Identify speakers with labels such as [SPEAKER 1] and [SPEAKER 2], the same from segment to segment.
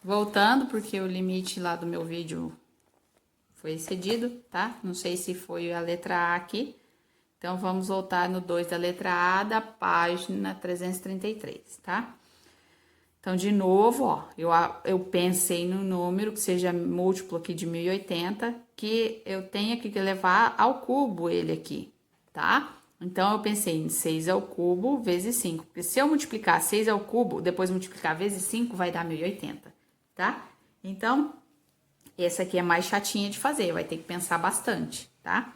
[SPEAKER 1] Voltando, porque o limite lá do meu vídeo foi excedido, tá? Não sei se foi a letra A aqui. Então, vamos voltar no 2 da letra A da página 333, tá? Então, de novo, ó, eu pensei no número que seja múltiplo aqui de 1080, que eu tenha que levar ao cubo ele aqui, tá? Então, eu pensei em 6 ao cubo vezes 5, porque se eu multiplicar 6 ao cubo, depois multiplicar vezes 5, vai dar 1080, tá? Então, essa aqui é mais chatinha de fazer, vai ter que pensar bastante, tá?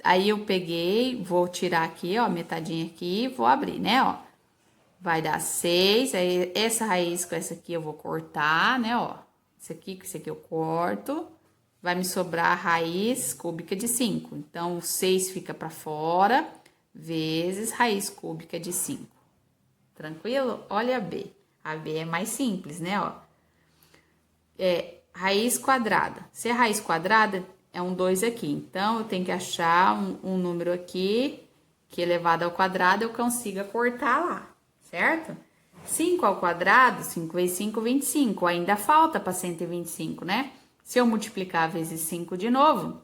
[SPEAKER 1] Aí, eu peguei, vou tirar aqui, ó, metadinha aqui, vou abrir, né, ó. Vai dar 6, aí essa raiz com essa aqui eu vou cortar, né, ó. Isso aqui com isso aqui eu corto. Vai me sobrar a raiz cúbica de 5. Então, o 6 fica para fora, vezes raiz cúbica de 5. Tranquilo? Olha a B. A B é mais simples, né, ó. É raiz quadrada. Se é raiz quadrada, é um 2 aqui. Então, eu tenho que achar um número aqui, que elevado ao quadrado eu consiga cortar lá. Certo? 5 ao quadrado, 5 vezes 5, 25. Ainda falta para 125, né? Se eu multiplicar vezes 5 de novo,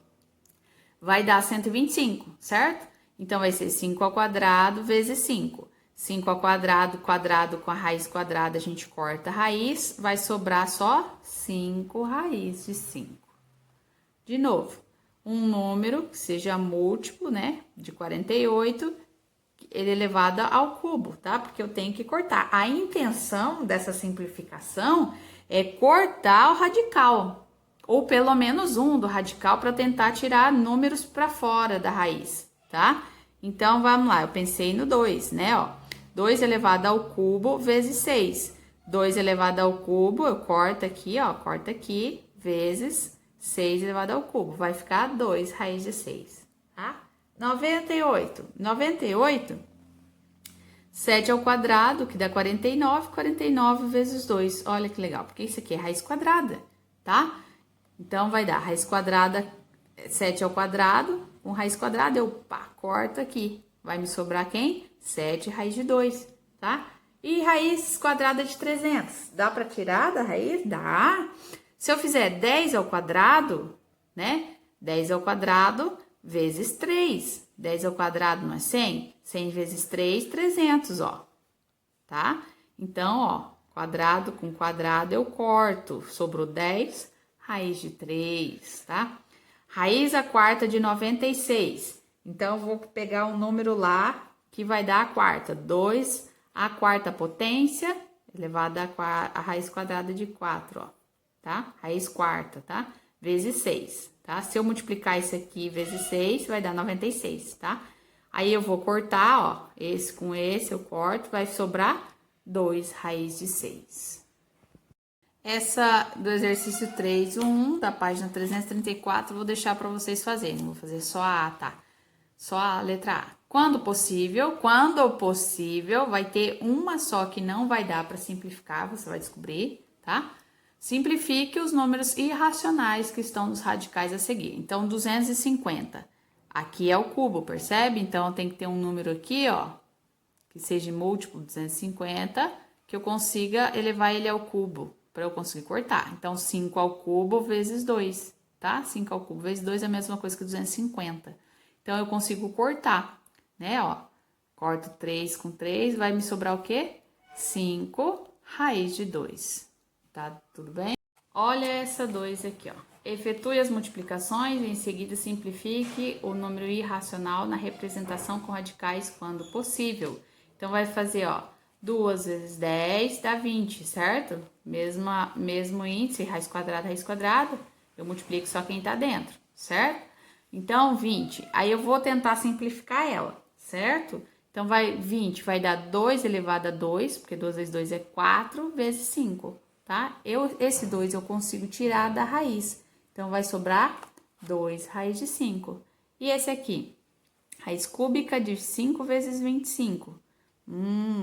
[SPEAKER 1] vai dar 125, certo? Então, vai ser 5 ao quadrado vezes 5. 5 ao quadrado, quadrado com a raiz quadrada, a gente corta a raiz, vai sobrar só 5 raiz de 5. De novo, um número que seja múltiplo, né, de 48, ele elevado ao cubo, tá? Porque eu tenho que cortar. A intenção dessa simplificação é cortar o radical, ou pelo menos um do radical, para tentar tirar números para fora da raiz, tá? Então, vamos lá, eu pensei no 2, né, ó. 2 elevado ao cubo vezes 6. 2 elevado ao cubo, eu corto aqui, ó, corta aqui, vezes 6 elevado ao cubo. Vai ficar 2 raiz de 6, tá? 98. 98, 7 ao quadrado, que dá 49, 49 vezes 2. Olha que legal, porque isso aqui é raiz quadrada, tá? Então, vai dar raiz quadrada, 7 ao quadrado, com raiz quadrada, eu corto aqui. Vai me sobrar quem? 7 raiz de 2, tá? E raiz quadrada de 300, dá para tirar da raiz? Dá. Se eu fizer 10 ao quadrado, né? 10 ao quadrado vezes 3. 10 ao quadrado não é 100? 100 vezes 3, 300, ó. Tá? Então, ó, quadrado com quadrado eu corto. Sobrou 10, raiz de 3, tá? Raiz a quarta de 96. Então, eu vou pegar um número lá que vai dar a quarta. 2 a quarta potência elevado a raiz quadrada de 4, ó. Tá? Raiz quarta, tá? Vezes 6, tá? Se eu multiplicar isso aqui vezes 6, vai dar 96, tá? Aí, eu vou cortar, ó, esse com esse eu corto, vai sobrar 2 raiz de 6. Essa do exercício 3.1 da página 334, vou deixar para vocês fazerem, vou fazer só a A, tá? Só a letra A. Quando possível, vai ter uma só que não vai dar para simplificar, você vai descobrir, tá? Simplifique os números irracionais que estão nos radicais a seguir. Então, 250. Aqui é o cubo, percebe? Então, tem que ter um número aqui, ó, que seja múltiplo de 250, que eu consiga elevar ele ao cubo, para eu conseguir cortar. Então, 5 ao cubo vezes 2, tá? 5 ao cubo vezes 2 é a mesma coisa que 250. Então, eu consigo cortar, né, ó. Corto 3 com 3, vai me sobrar o quê? 5 raiz de 2. Tá tudo bem? Olha essa 2 aqui, ó. Efetue as multiplicações e em seguida simplifique o número irracional na representação com radicais quando possível. Então, vai fazer, ó, 2 vezes 10 dá 20, certo? Mesmo índice, raiz quadrada, eu multiplico só quem tá dentro, certo? Então, 20. Aí, eu vou tentar simplificar ela, certo? Então, 20 vai dar 2 elevado a 2, porque 2 vezes 2 é 4, vezes 5, tá? Esse 2 eu consigo tirar da raiz. Então, vai sobrar 2 raiz de 5. E esse aqui? Raiz cúbica de 5 vezes 25.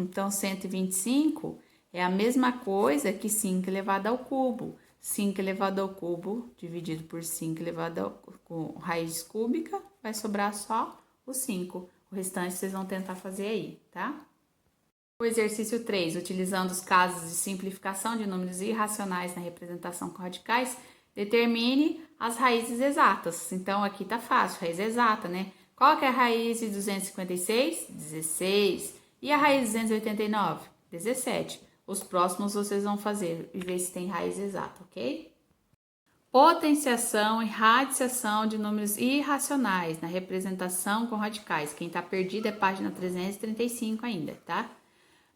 [SPEAKER 1] Então, 125 é a mesma coisa que 5 elevado ao cubo. 5 elevado ao cubo dividido por 5 elevado com raiz cúbica, vai sobrar só o 5. O restante vocês vão tentar fazer aí, tá? O exercício 3, utilizando os casos de simplificação de números irracionais na representação com radicais, determine as raízes exatas. Então, aqui tá fácil, raiz exata, né? Qual que é a raiz de 256? 16. E a raiz de 289? 17. Os próximos vocês vão fazer e ver se tem raiz exata, ok? Potenciação e radiciação de números irracionais na representação com radicais. Quem tá perdido é página 335 ainda, tá?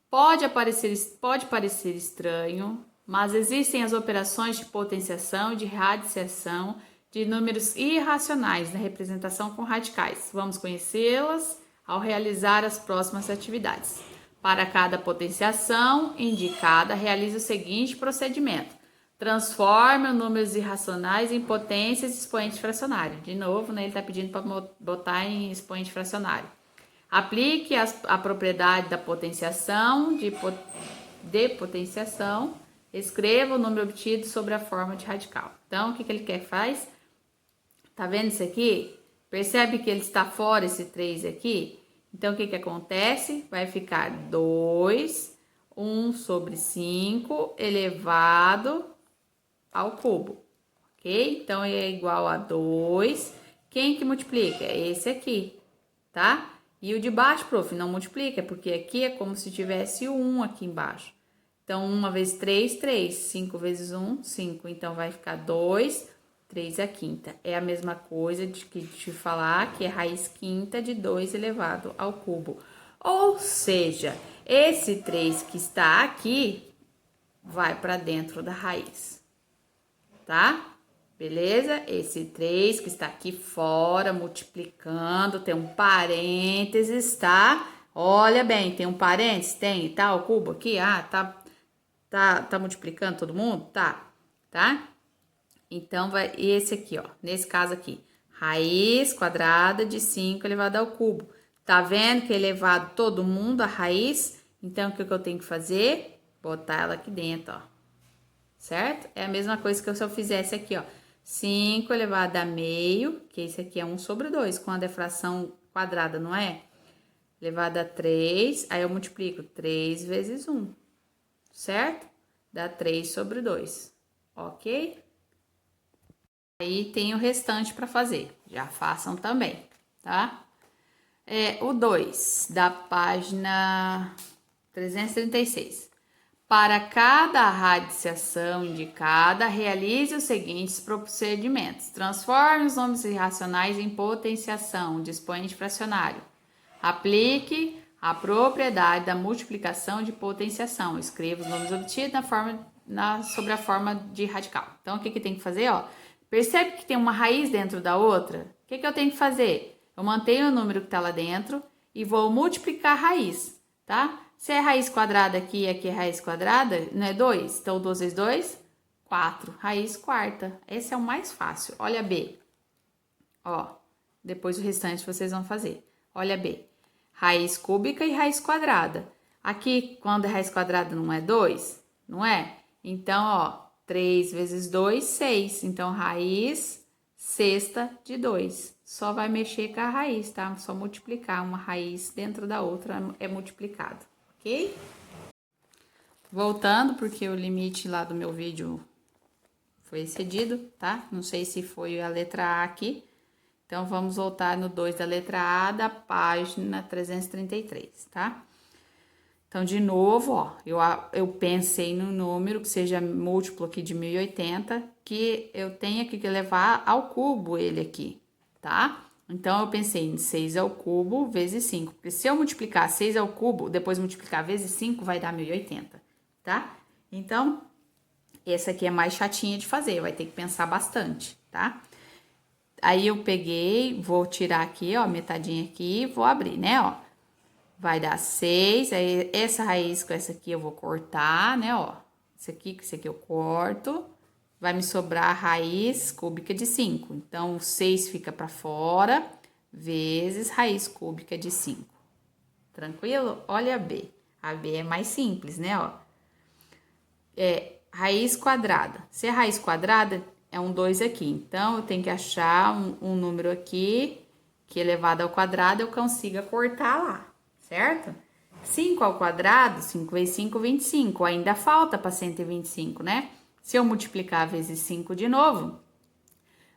[SPEAKER 1] Pode parecer estranho, mas existem as operações de potenciação e de radiciação de números irracionais na representação com radicais. Vamos conhecê-las ao realizar as próximas atividades. Para cada potenciação indicada, realize o seguinte procedimento. Transforme os números irracionais em potências de expoente fracionário. De novo, né, ele está pedindo para botar em expoente fracionário. Aplique a propriedade da potenciação, de potenciação. Escreva o número obtido sobre a forma de radical. Então, o que ele quer faz? Tá vendo isso aqui? Percebe que ele está fora esse 3 aqui? Então, o que acontece? Vai ficar 2, 1 sobre 5 elevado ao cubo. Ok? Então, é igual a 2. Quem que multiplica? É esse aqui, tá? E o de baixo, prof, não multiplica, porque aqui é como se tivesse o 1 aqui embaixo. Então, 1 vezes 3, 3. 5 vezes 1, 5. Então, vai ficar 2, 3 é a quinta. É a mesma coisa de te falar que é raiz quinta de 2 elevado ao cubo. Ou seja, esse 3 que está aqui vai para dentro da raiz, tá? Beleza? Esse 3 que está aqui fora, multiplicando, tem um parênteses, tá? Olha bem, tem um parênteses? Tem, tá? O cubo aqui, tá multiplicando todo mundo? Tá? Então, vai esse aqui, ó, nesse caso aqui, raiz quadrada de 5 elevado ao cubo. Tá vendo que é elevado todo mundo a raiz? Então, o que eu tenho que fazer? Botar ela aqui dentro, ó. Certo? É a mesma coisa que se eu fizesse aqui, ó. 5 elevado a meio, que esse aqui é 1 sobre 2, quando é fração quadrada, não é? Elevado a 3, aí eu multiplico 3 vezes 1, certo? Dá 3 sobre 2, ok? Aí tem o restante para fazer, já façam também, tá? O 2, da página 336. Para cada radiciação indicada, realize os seguintes procedimentos. Transforme os números irracionais em potenciação de expoente fracionário. Aplique a propriedade da multiplicação de potenciação. Escreva os números obtidos sobre a forma de radical. Então, o que tem que fazer? Ó? Percebe que tem uma raiz dentro da outra? O que eu tenho que fazer? Eu mantenho o número que está lá dentro e vou multiplicar a raiz, tá? Se é raiz quadrada aqui e aqui é raiz quadrada, não é 2? Então, 2 vezes 2, 4. Raiz quarta. Esse é o mais fácil. Olha B. Ó, depois o restante vocês vão fazer. Olha B. Raiz cúbica e raiz quadrada. Aqui, quando é raiz quadrada, não é 2? Não é? Então, ó, 3 vezes 2, 6. Então, raiz sexta de 2. Só vai mexer com a raiz, tá? Só multiplicar uma raiz dentro da outra é multiplicado. Ok? Voltando, porque o limite lá do meu vídeo foi excedido, tá? Não sei se foi a letra A aqui. Então, vamos voltar no 2 da letra A da página 333, tá? Então, de novo, ó, eu pensei no número que seja múltiplo aqui de 1080, que eu tenha que levar ao cubo ele aqui, tá? Então, eu pensei em 6 ao cubo vezes 5. Porque se eu multiplicar 6 ao cubo, depois multiplicar vezes 5, vai dar 1080, tá? Então, essa aqui é mais chatinha de fazer, vai ter que pensar bastante, tá? Aí, eu peguei, vou tirar aqui, ó, metadinha aqui, vou abrir, né, ó. Vai dar 6, aí essa raiz com essa aqui eu vou cortar, né, ó. Isso aqui eu corto. Vai me sobrar a raiz cúbica de 5. Então, o 6 fica para fora, vezes raiz cúbica de 5. Tranquilo? Olha a B. A B é mais simples, né, ó. Raiz quadrada. Se é raiz quadrada, é um 2 aqui. Então, eu tenho que achar um número aqui, que elevado ao quadrado eu consiga cortar lá, certo? 5 ao quadrado, 5 vezes 5, 25. Ainda falta para 125, né? Se eu multiplicar vezes 5 de novo,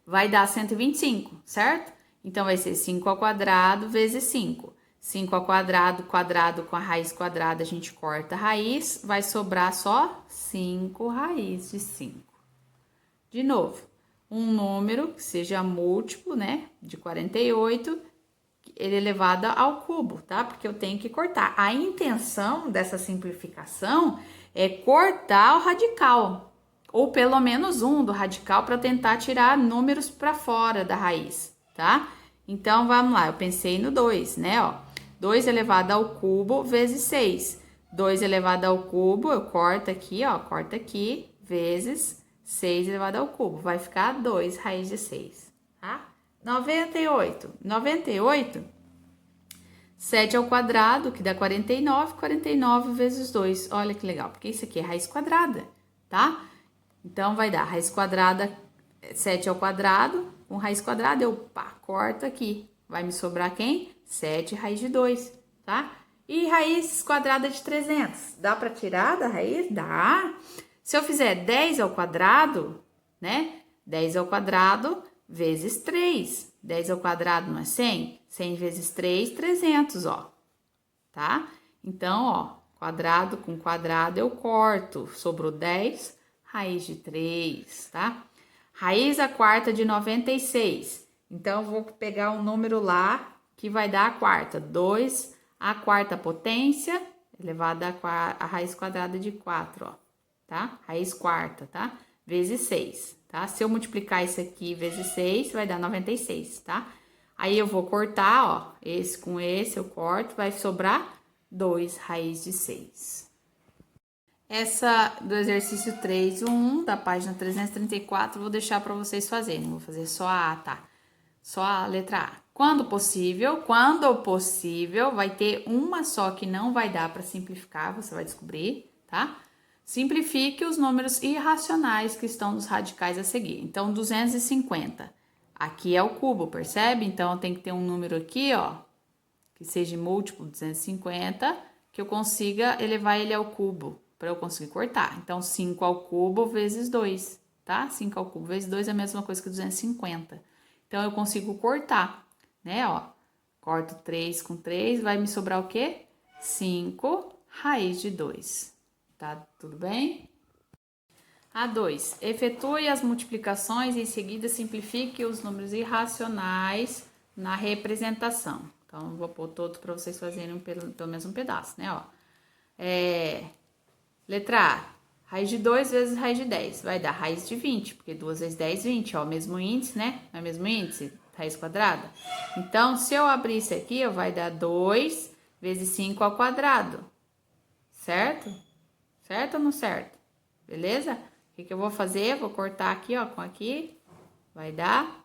[SPEAKER 1] vai dar 125, certo? Então, vai ser 5 ao quadrado vezes 5. 5 ao quadrado, quadrado com a raiz quadrada, a gente corta a raiz, vai sobrar só 5 raiz de 5. De novo, um número que seja múltiplo, né, de 48, ele elevado ao cubo, tá? Porque eu tenho que cortar. A intenção dessa simplificação é cortar o radical, ou pelo menos um do radical, para tentar tirar números para fora da raiz, tá? Então, vamos lá, eu pensei no 2, né, ó. 2 elevado ao cubo vezes 6. 2 elevado ao cubo, eu corto aqui, ó, corta aqui, vezes 6 elevado ao cubo. Vai ficar 2 raiz de 6, tá? 98. 98, 7 ao quadrado, que dá 49. 49 vezes 2. Olha que legal, porque isso aqui é raiz quadrada, tá? Então, vai dar raiz quadrada, 7 ao quadrado. Com raiz quadrada, eu corto aqui. Vai me sobrar quem? 7 raiz de 2, tá? E raiz quadrada de 300. Dá para tirar da raiz? Dá. Se eu fizer 10 ao quadrado, né? 10 ao quadrado vezes 3. 10 ao quadrado não é 100? 100 vezes 3, 300, ó. Tá? Então, ó, quadrado com quadrado eu corto. Sobrou 10, raiz de 3, tá? Raiz a quarta de 96. Então, eu vou pegar um número lá que vai dar a quarta. 2 a quarta potência elevada a raiz quadrada de 4, ó. Tá? Raiz quarta, tá? Vezes 6, tá? Se eu multiplicar isso aqui vezes 6, vai dar 96, tá? Aí eu vou cortar, ó, esse com esse eu corto, vai sobrar 2 raiz de 6. Essa do exercício 3.1 da página 334, vou deixar para vocês fazerem. Vou fazer só a A, tá? Só a letra A. Quando possível, vai ter uma só que não vai dar para simplificar, você vai descobrir, tá? Simplifique os números irracionais que estão nos radicais a seguir. Então, 250. Aqui é o cubo, percebe? Então, tem que ter um número aqui, ó, que seja múltiplo de 250, que eu consiga elevar ele ao cubo, para eu conseguir cortar. Então, 5 ao cubo vezes 2, tá? 5 ao cubo vezes 2 é a mesma coisa que 250. Então, eu consigo cortar, né, ó. Corto 3 com 3, vai me sobrar o quê? 5 raiz de 2. Tá tudo bem? A2. Efetue as multiplicações e em seguida simplifique os números irracionais na representação. Então, vou pôr todos para vocês fazerem pelo menos um pedaço, né? Ó. Letra A. Raiz de 2 vezes raiz de 10. Vai dar raiz de 20, porque 2 vezes 10, 20. Ó, o mesmo índice, né? Não é o mesmo índice? Raiz quadrada. Então, se eu abrir isso aqui, ó, vai dar 2 vezes 5 ao quadrado. Certo? Certo ou não certo? Beleza? O que eu vou fazer? Vou cortar aqui, ó, com aqui. Vai dar